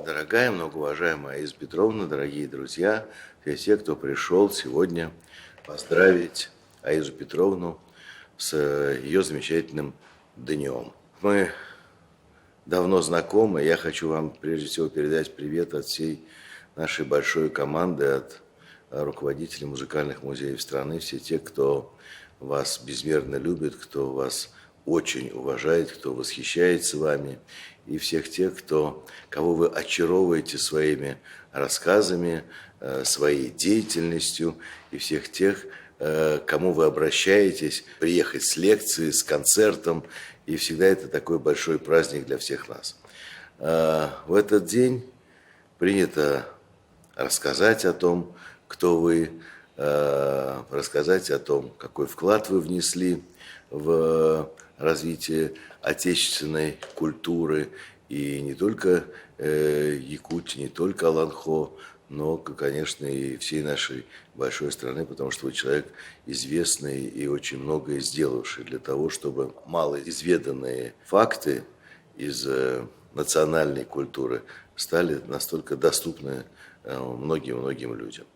Дорогая, многоуважаемая Аиза Петровна, дорогие друзья, все те, кто пришел сегодня поздравить Аизу Петровну с ее замечательным днем. Мы давно знакомы, я хочу вам прежде всего передать привет от всей нашей большой команды, от руководителей музыкальных музеев страны, все те, кто вас безмерно любит, кто вас очень уважает, кто восхищается вами, и всех тех, кого вы очаровываете своими рассказами, своей деятельностью, и всех тех, к кому вы обращаетесь, приехать с лекцией, с концертом, и всегда это такой большой праздник для всех нас. В этот день принято рассказать о том, кто вы, рассказать о том, какой вклад вы внесли в развитие отечественной культуры, и не только Якутии, не только Аланхо, но, конечно, и всей нашей большой страны, потому что вы человек известный и очень многое сделавший для того, чтобы малоизведанные факты из национальной культуры стали настолько доступны многим-многим людям.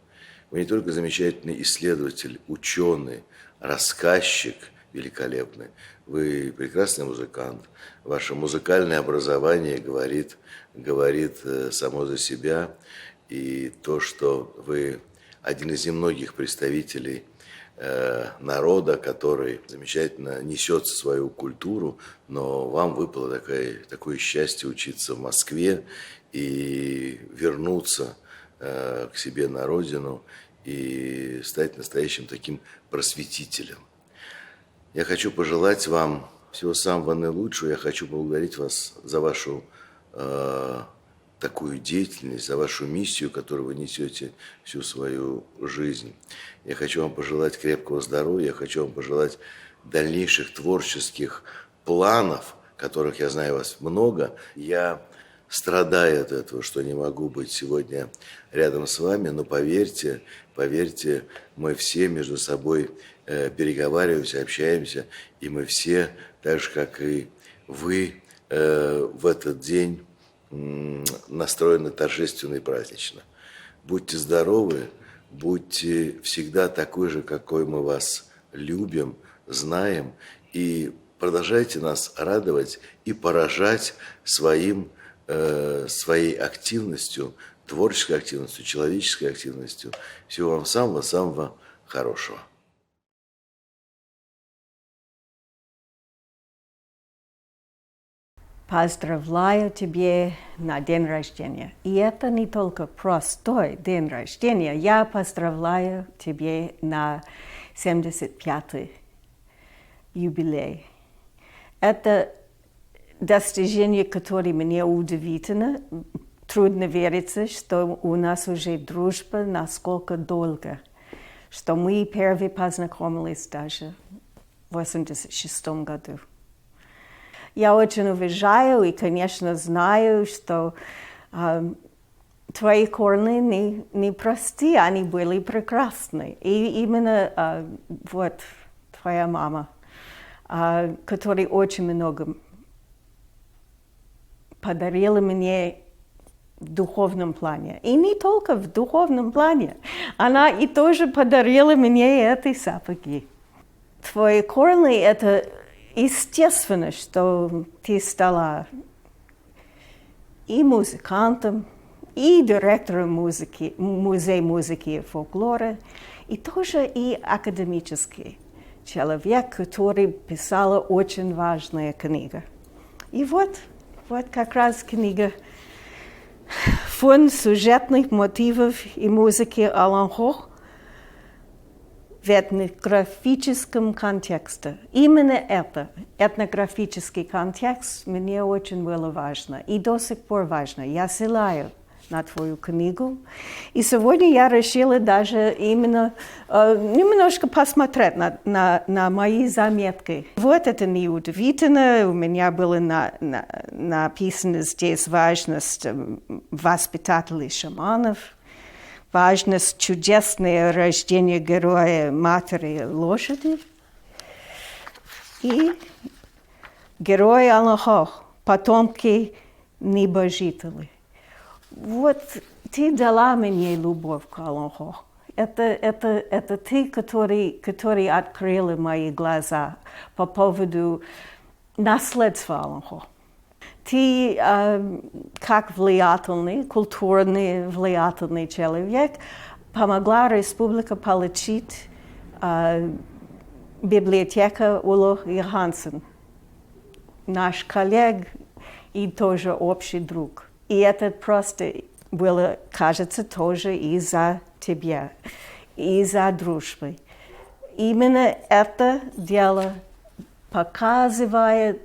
Вы не только замечательный исследователь, ученый, рассказчик великолепный, вы прекрасный музыкант. Ваше музыкальное образование говорит само за себя. И то, что вы один из немногих представителей народа, который замечательно несет свою культуру, но вам выпало такое счастье учиться в Москве и вернуться к себе на родину и стать настоящим таким просветителем. Я хочу пожелать вам всего самого наилучшего. Я хочу поблагодарить вас за вашу такую деятельность, за вашу миссию, которую вы несете всю свою жизнь. Я хочу вам пожелать крепкого здоровья, я хочу вам пожелать дальнейших творческих планов, которых, я знаю, у вас много. Я страдаю от этого, что не могу быть сегодня рядом с вами, но поверьте, мы все между собой переговариваемся, общаемся, и мы все, так же, как и вы, в этот день настроены торжественно и празднично. Будьте здоровы, будьте всегда такой же, какой мы вас любим, знаем, и продолжайте нас радовать и поражать своей активностью, творческой активностью, человеческой активностью. Всего вам самого-самого хорошего. Поздравляю тебя на день рождения. И это не только простой день рождения. Я поздравляю тебя на 75-й юбилей. Это достижение, которое мне удивительно. Трудно верится, что у нас уже дружба насколько долго. Что мы первые познакомились даже в 86-м году. Я очень уважаю и, конечно, знаю, что твои корни не простые, они были прекрасны. И именно вот твоя мама, которая очень много подарила мне в духовном плане. И не только в духовном плане. Она и тоже подарила мне эти сапоги. Твои корни — это естественно, что ты стала и музыкантом, и директором Музея музыки и фольклора, и тоже и академический человек, который писал очень важные книги. И вот как раз книга «Фонд сюжетных мотивов и музыки Аланхо» в этнографическом контексте. Именно это, этнографический контекст, мне очень было важно. И до сих пор важно. Я ссылаю на твою книгу. И сегодня я решила даже именно немножко посмотреть на мои заметки. Вот это неудивительно. У меня было написано здесь важность воспитателей шаманов, важность чудесное рождение героя матери лошади и герои Аланхо, потомки небожителей. вот ты дала мне любовь к Аллаху. Это ты, который открыла мои глаза по поводу наследства Аллаху. Ты, как влиятельный, культурный, влиятельный человек, помогла республике получить библиотека Улух Йоханссон, наш коллег и тоже общий друг. И это просто было, кажется, тоже из-за тебя, из-за дружбы. Именно это дело показывает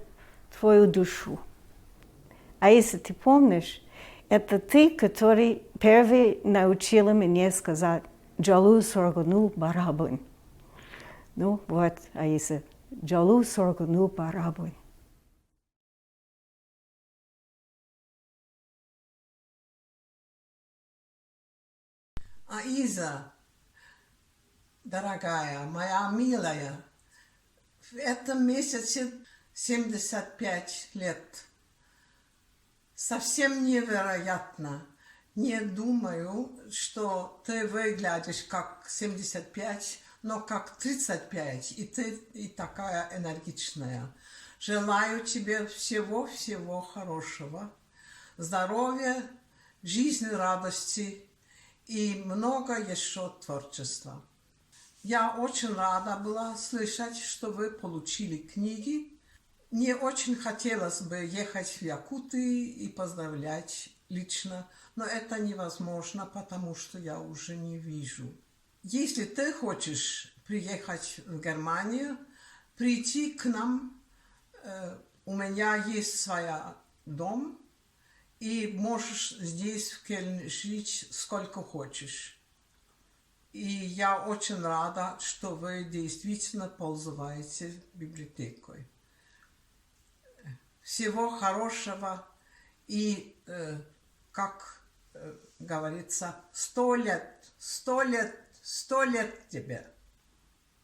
твою душу. А если ты помнишь, это ты, который первый научила меня сказать «Джалу соргуну барабун». Ну вот, Аиса, «Джалу соргуну барабун». Аиза, дорогая, моя милая, в этом месяце 75 лет. Совсем невероятно. Не думаю, что ты выглядишь как 75, но как 35, и ты и такая энергичная. Желаю тебе всего-всего хорошего, здоровья, жизни, радости и много еще творчества. Я очень рада была слышать, что вы получили книги. Мне очень хотелось бы ехать в Якутию и поздравлять лично, но это невозможно, потому что я уже не вижу. Если ты хочешь приехать в Германию, прийти к нам, у меня есть свой дом, и можешь здесь в Кельне жить сколько хочешь. И я очень рада, что вы действительно пользуетесь библиотекой. Всего хорошего и, как говорится, 100 лет, 100 лет, 100 лет тебе.